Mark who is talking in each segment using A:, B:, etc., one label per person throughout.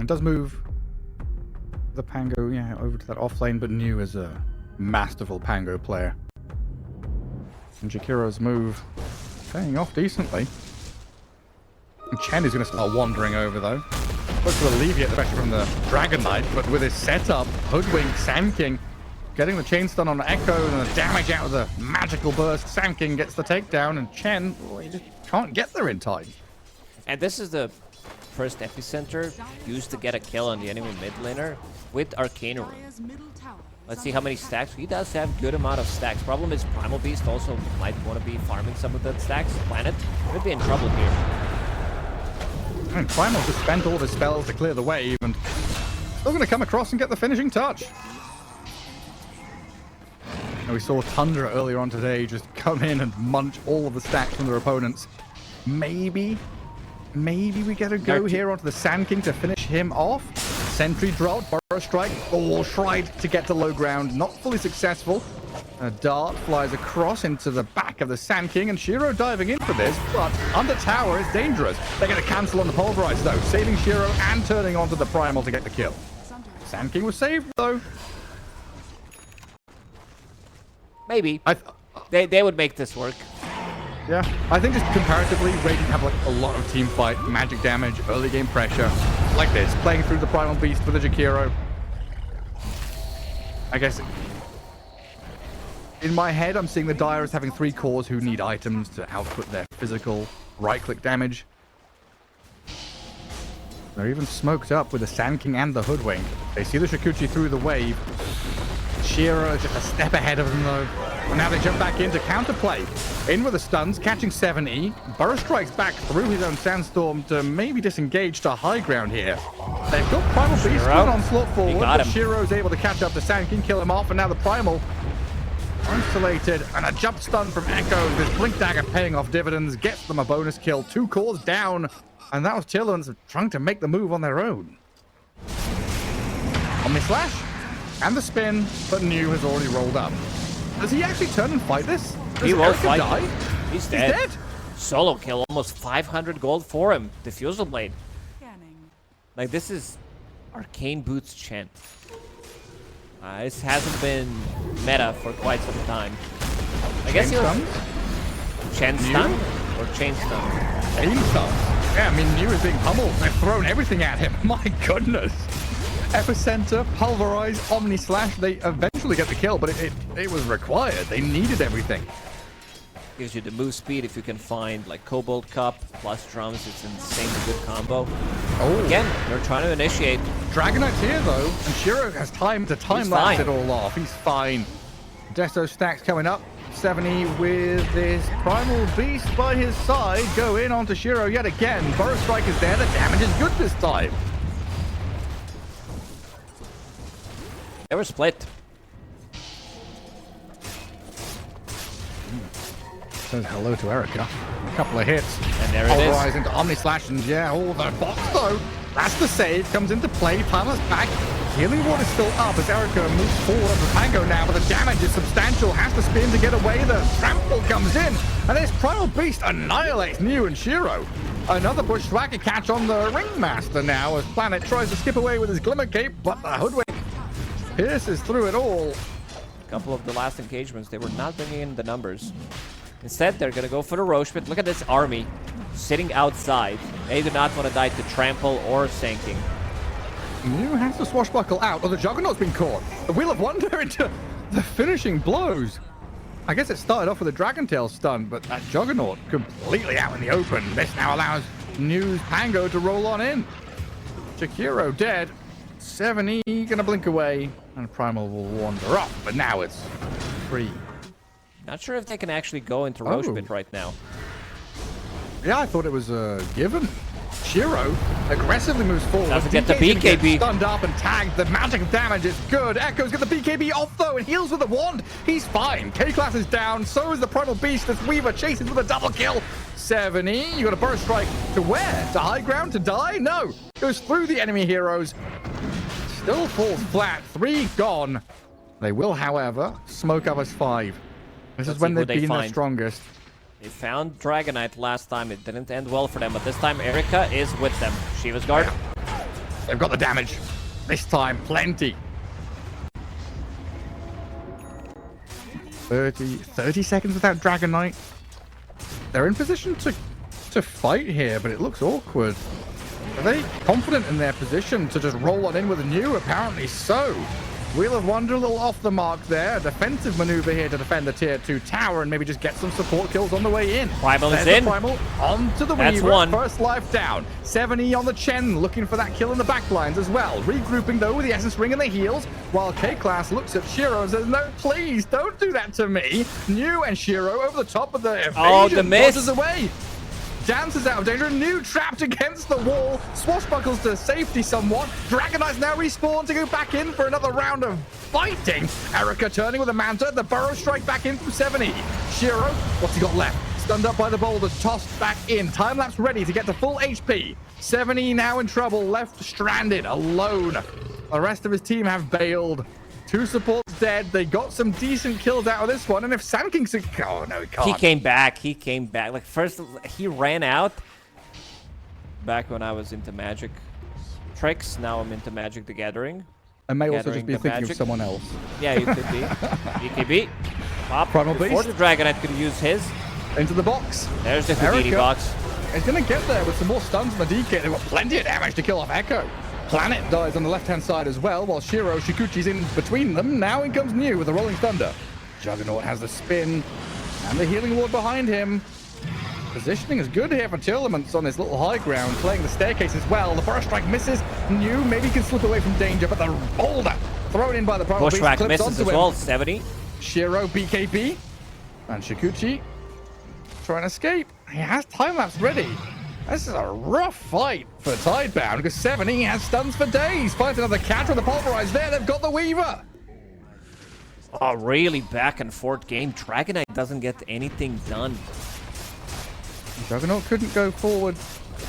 A: It does move the Pango, yeah, over to that off lane, but New is a masterful Pango player. And Jakiro's move paying off decently. And Chen is going to start wandering over, though. Look to alleviate the pressure from the Dragon Knight, but with his setup, Hoodwink, Sand King, getting the chain stun on Echo and the damage out of the magical burst. Sand King gets the takedown, and Chen, well, he just can't get there in time.
B: And this is the first epicenter used to get a kill on the enemy mid laner with Arcane Rune. Let's see how many stacks. He does have good amount of stacks. Problem is Primal Beast also might want to be farming some of that stacks. Planet could be in trouble here.
A: And Primal just spent all of his spells to clear the wave, and still going to come across and get the finishing touch. And we saw Tundra earlier on today just come in and munch all of the stacks from their opponents. Maybe we get a go here onto the Sand King to finish him off. Sentry Drought, Burrow Strike, all tried to get to low ground, not fully successful. A dart flies across into the back of the Sand King, and Shiro diving in for this, but under tower is dangerous. They're going to cancel on the Pulverize though, saving Shiro and turning onto the Primal to get the kill. Sand King was saved though.
B: Maybe. They would make this work.
A: Yeah, I think just comparatively, Radiant have like a lot of team fight, magic damage, early game pressure, like this, playing through the Primal Beast with a Jakiro. I guess in my head, I'm seeing the Dire as having 3 cores who need items to output their physical right-click damage. They're even smoked up with the Sand King and the Hoodwink. They see the Shikuchi through the wave. Shiro is just a step ahead of them though. And now they jump back in to counterplay. In with the stuns, catching 7E. Burrow strikes back through his own Sandstorm to maybe disengage to high ground here. They've got Primal Beast going onslaught forward, but Shiro's able to catch up to Sand King, kill him off, and now the Primal isolated, and a jump stun from Echo. This Blink Dagger paying off dividends, gets them a bonus kill. 2 cores down, and that was Tearlaments trying to make the move on their own. Omni Slash and the spin, but New has already rolled up. Does he actually turn and fight this? Does
B: he won't fight.
A: Die?
B: He's dead. Solo kill, almost 500 gold for him. Diffusal Blade. Like, this is Arcane Boots Chen. This hasn't been meta for quite some time. I guess he'll... Chen stun? Or Chain stun?
A: Chain stun? Yeah, I mean, New is being pummeled. They've thrown everything at him. My goodness. Epicenter, Pulverize, Omni Slash. They eventually get the kill, but it was required. They needed everything.
B: Gives you the move speed if you can find like Cobalt Cup plus drums. It's insanely good combo. Oh, again, they're trying to initiate.
A: Dragon Knight's here though, and Shiro has time to time-lapse it all off. He's fine. Desto stacks coming up. 70 with this Primal Beast by his side. Go in onto Shiro yet again. Burrow Strike is there. The damage is good this time.
B: They were split.
A: Says hello to Erica. A couple of hits.
B: And there it is.
A: Into Omni Slash, and yeah, all the box though. That's the save. Comes into play. Timeless back. Healing Ward is still up as Erica moves forward on the Pango now, but the damage is substantial. Has to spin to get away. The trample comes in, and this Primal Beast annihilates New and Shiro. Another Bushwhacker catch on the Ringmaster now as Planet tries to skip away with his Glimmer Cape, but the Hoodwink pierces through it all.
B: A couple of the last engagements, they were not bringing in the numbers. Instead, they're going to go for the Roche Pit. Look at this army sitting outside. They do not want to die to Trample or Sanking.
A: New has to swashbuckle out, or the Juggernaut's been caught. The Wheel of Wonder into the finishing blows. I guess it started off with a Dragon Tail stun, but that Juggernaut completely out in the open. This now allows New's Pango to roll on in. Jakiro dead. 7E gonna blink away, and Primal will wander up, but now it's free.
B: Not sure if they can actually go into Roche Pit right now.
A: Yeah, I thought it was a given. Shiro aggressively moves forward.
B: Doesn't get the BKB.
A: Get stunned up and tagged. The magic of damage is good. Echo's got the BKB off though and heals with the wand. He's fine. K-Class is down. So is the Primal Beast as Weaver chases with a double kill. 7E. You got a Burst Strike to where? To high ground to die? No. Goes through the enemy heroes. Still falls flat. 3 gone. They will, however, smoke up as 5. This is when they've been their strongest.
B: They found Dragonite last time. It didn't end well for them, but this time Erica is with them. Shiva's Guard.
A: They've got the damage. This time, plenty. 30 seconds without Dragon Knight. They're in position to fight here, but it looks awkward. Are they confident in their position to just roll on in with a new? Apparently so. Wheel of Wonder a little off the mark there. A defensive maneuver here to defend the tier 2 tower and maybe just get some support kills on the way in.
B: Primal is
A: There's
B: in.
A: The Primal onto the
B: That's
A: Weaver.
B: one.
A: First life down. 7E on the Chen, looking for that kill in the back lines as well. Regrouping though with the Essence Ring and the heals, while K-Class looks at Shiro and says, no, please, don't do that to me. New and Shiro over the top of the evasion.
B: Oh, the miss.
A: Dodges away. Dances out of danger. New trapped against the wall. Swashbuckles to safety somewhat. Dragon Knight's now respawned to go back in for another round of fighting. Erica turning with a Manta. The Burrow strike back in from 7E. Shiro, what's he got left? Stunned up by the boulders. Tossed back in. Time lapse ready to get to full HP. 7E now in trouble. Left stranded. Alone. The rest of his team have bailed. 2 supports dead. They got some decent kills out of this one. And if Sand King... Oh, no, he can't.
B: He came back. He came back. Like, first, he ran out. Back when I was into Magic tricks. Now I'm into Magic the Gathering.
A: I may also
B: Gathering
A: just be
B: the
A: thinking
B: magic.
A: of someone else.
B: Yeah, you could be. BKB. Pop.
A: Primal
B: Before
A: Beast.
B: the Dragonite could use his.
A: Into the box.
B: There's the Houdini
A: Erica
B: box.
A: is going to get there with some more stuns on the DK. They've got plenty of damage to kill off Echo. Planet dies on the left-hand side as well, while Shiro Shikuchi's in between them. Now in comes New with the Rolling Thunder. Juggernaut has the spin and the Healing Ward behind him. Positioning is good here for Tearlaments on this little high ground, playing the staircase as well. The Burst Strike misses. New maybe can slip away from danger, but the boulder thrown in by the Primal Beast
B: Bushwhack
A: clips
B: misses
A: onto
B: as
A: him.
B: well. 70.
A: Shiro BKB and Shikuchi trying to escape. He has time lapse ready. This is a rough fight for Tidebound because 7E has stuns for days. Finds another catch with the pulverize there. They've got the Weaver.
B: Oh, really back and forth game. Dragonite doesn't get anything done.
A: Juggernaut couldn't go forward.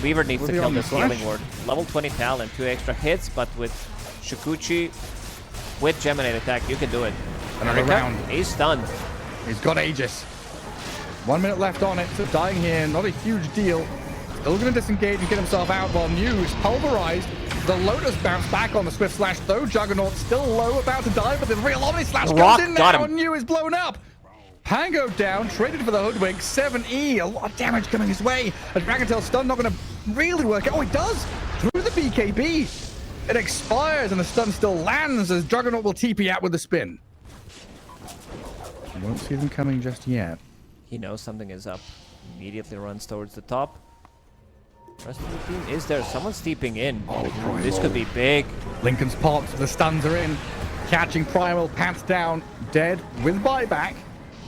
B: Weaver needs to
A: Will be
B: kill
A: on the
B: this Healing
A: slash.
B: Ward. Level 20 talent, 2 extra hits, but with Shikuchi, with Geminate attack, you can do it.
A: Another
B: Erika,
A: round.
B: he's stunned.
A: He's got Aegis. 1 minute left on it. So dying here, not a huge deal. Still going to disengage and get himself out while New is pulverized. The Lotus bounce back on the Swift Slash though. Juggernaut still low, about to die, but the real Omni Slash
B: Rock
A: comes in
B: got
A: now
B: him.
A: and New is blown up. Pango down, traded for the Hoodwink. 7E, a lot of damage coming his way. A Dragon Tail stun not going to really work out. Oh, it does! Through the BKB. It expires and the stun still lands as Juggernaut will TP out with the spin. Won't see them coming just yet.
B: He knows something is up. Immediately runs towards the top. Rest of the team is there. Someone's steeping in.
A: Oh,
B: This could be big.
A: Lincoln's popped, the stuns are in. Catching Primal, pants down, dead with buyback.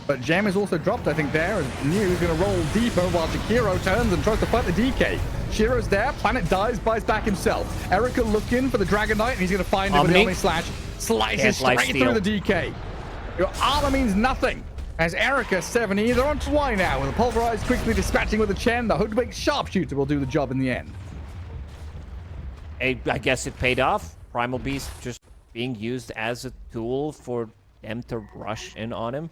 A: But Gem is also dropped, I think, there. And New is going to roll deeper while Jakiro turns and tries to fight the DK. Shiro's there, Planet dies, buys back himself. Erica looking for the Dragon Knight, and he's going to find him with the Omni Slash. Slices
B: Can't
A: straight
B: lifesteal.
A: through the DK. Your armor means nothing. As Erica 7E, they're on Twy now, with the Pulverize quickly dispatching with the Chen. The Hoodwink Sharpshooter will do the job in the end.
B: I guess it paid off. Primal Beast just being used as a tool for them to rush in on him.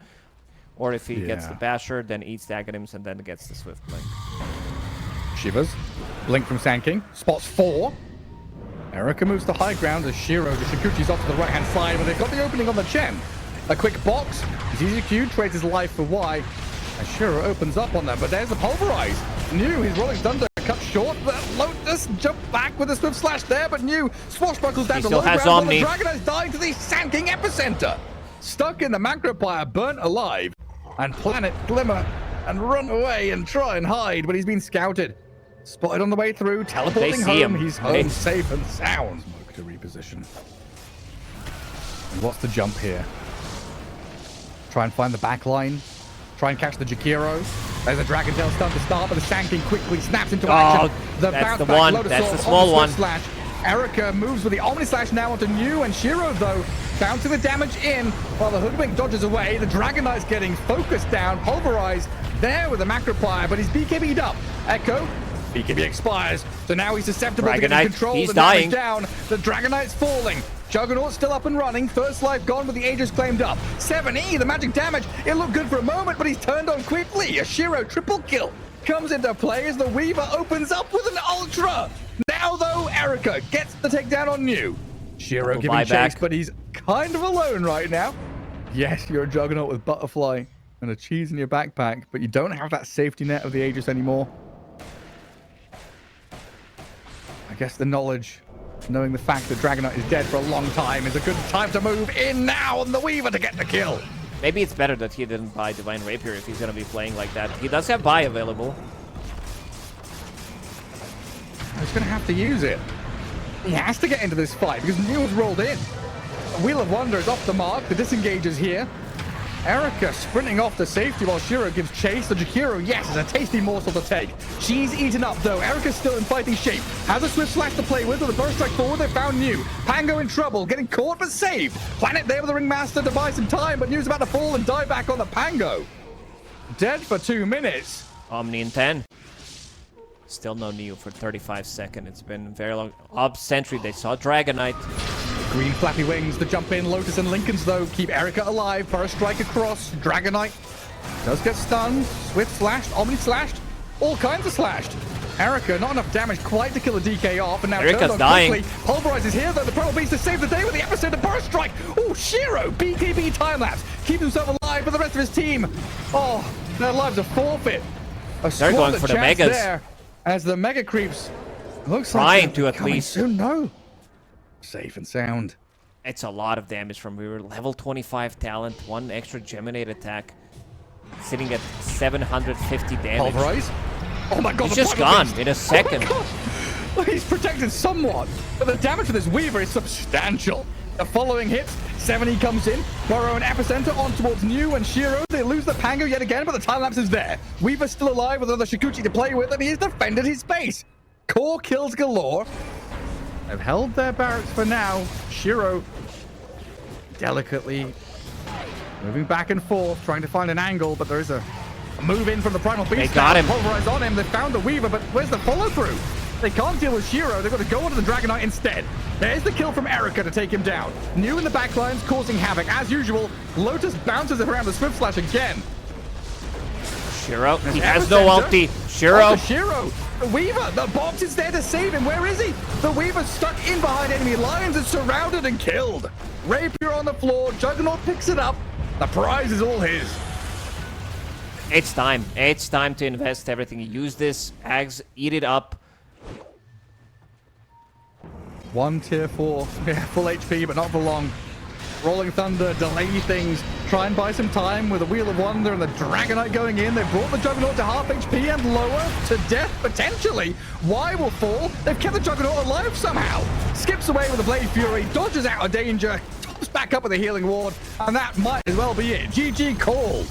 B: Or if he gets the Basher, then eats the Aghanim's and then gets the Swift Blink.
A: Shivers. Blink from Sand King. Spots 4. Erica moves to high ground as Shiro to Shikuchi's off to the right-hand side, but they've got the opening on the Chen. A quick box. ZZQ trades his life for Y. As Shiro opens up on them, but there's the Pulverize. New, he's rolling thunder, cut short. The Lotus jump back with a Swift Slash there, but New swashbuckles down
B: He
A: to
B: still
A: low
B: has
A: ground while
B: Omni.
A: the Dragon is dying to the Sand King epicenter. Stuck in the Macropire, burnt alive. And Planet glimmer and run away and try and hide, but he's been scouted. Spotted on the way through, teleporting
B: see
A: home.
B: him.
A: He's home safe and sound. Smoke to reposition. And what's the jump here? Try and find the back line. Try and catch the Jakiro. There's a Dragon Tail stun to start, but the Sand King quickly snaps into action.
B: That's
A: bounce
B: the
A: back
B: one.
A: Lotus
B: That's
A: Orb
B: the small
A: on
B: one.
A: Swift Slash. Erica moves with the Omni Slash now onto New, and Shiro, though, bouncing the damage in while the Hoodwink dodges away. The Dragon Knight's getting focused down, pulverized there with the Macropire, but he's BKB'd up. Echo, BKB expires, so now he's susceptible to
B: Dragon
A: getting
B: Knight,
A: control.
B: he's
A: The damage
B: dying.
A: down. The Dragon Knight's falling. Juggernaut still up and running. First life gone with the Aegis claimed up. 7E, the magic damage. It looked good for a moment, but he's turned on quickly. A Shiro triple kill comes into play as the Weaver opens up with an Ultra. Now, though, Erica gets the takedown on New. Shiro
B: Double
A: giving chase,
B: buyback.
A: but he's kind of alone right now. Yes, you're a Juggernaut with Butterfly and a cheese in your backpack, but you don't have that safety net of the Aegis anymore. I guess the knowledge, knowing the fact that Dragonite is dead for a long time, is a good time to move in now on the Weaver to get the kill.
B: Maybe it's better that he didn't buy Divine Rapier if he's going to be playing like that. He does have buy available.
A: He's going to have to use it. He has to get into this fight because Neil's rolled in. Wheel of Wonder is off the mark. The disengage is here. Erica sprinting off to safety while Shiro gives chase. The Jakiro, yes, is a tasty morsel to take. She's eaten up, though. Erica's still in fighting shape. Has a swift slash to play with the burst strike forward. They found New. Pango in trouble, getting caught but saved. Planet there with the Ringmaster to buy some time, but New's about to fall and die back on the Pango. Dead for 2 minutes.
B: Omni in 10. Still no Neo for 35 seconds. It's been very long. Up Sentry, they saw Dragonite.
A: Green flappy wings, the jump in. Lotus and Lincolns, though, keep Erica alive. Burst strike across. Dragonite does get stunned. Swift slashed. Omni slashed. All kinds of slashed. Erica, not enough damage quite to kill the DK off. And now
B: Erica's dying.
A: quickly. Pulverize is here, though. The Primal Beast to save the day with the Epicenter Burst Strike. Oh, Shiro, BKB time-lapse. Keeps himself alive for the rest of his team. Oh, their lives are forfeit.
B: They're going for the Megas.
A: There as the Mega creeps. Looks
B: Trying
A: like
B: to at least.
A: Soon, no. Safe and sound.
B: It's a lot of damage from Weaver. Level 25 talent, 1 extra Geminate attack. Sitting at 750 damage.
A: Pulverize. Oh my god,
B: He's
A: the
B: just
A: Primal
B: gone
A: Beast.
B: in a second.
A: Oh my god. He's protected somewhat, but the damage for this Weaver is substantial. The following hits, 70 comes in, Burrow and Epicenter on towards New and Shiro. They lose the Pango yet again, but the time lapse is there. Weaver's still alive with another Shikuchi to play with, and he has defended his base. Core kills galore. They've held their barracks for now. Shiro delicately moving back and forth, trying to find an angle, but there is a move in from the Primal Beast.
B: They got him.
A: Pulverize on him. They found the Weaver, but where's the follow-through? They can't deal with Shiro. They've got to go onto the Dragonite instead. There's the kill from Erica to take him down. New in the backlines, causing havoc. As usual, Lotus bounces around the Swift Slash again.
B: Shiro, he
A: There's
B: has no
A: Epicenter.
B: ulti. Shiro.
A: Oh, Shiro. The Weaver, the box is there to save him. Where is he? The Weaver's stuck in behind enemy lines and surrounded and killed. Rapier on the floor. Juggernaut picks it up. The prize is all his.
B: It's time. It's time to invest everything. Use this. Ags, eat it up.
A: One tier 4. Yeah, full HP, but not for long. Rolling Thunder, delay things. Try and buy some time with a Wheel of Wonder and the Dragonite going in. They've brought the Juggernaut to half HP and lower to death, potentially. Y will fall. They've kept the Juggernaut alive somehow. Skips away with the Blade Fury, dodges out of danger, tops back up with a Healing Ward, and that might as well be it. GG called.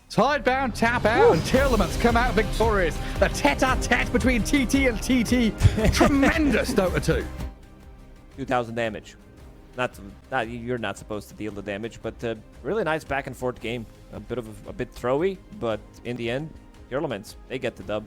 A: Tidebound tap out, and Tearlaments come out victorious. The tete-a-tete between TT and TT. Tremendous Dota 2.
B: 2,000 damage. You're not supposed to deal the damage, but really nice back and forth game. A bit throwy, but in the end, Tearlaments, they get the dub.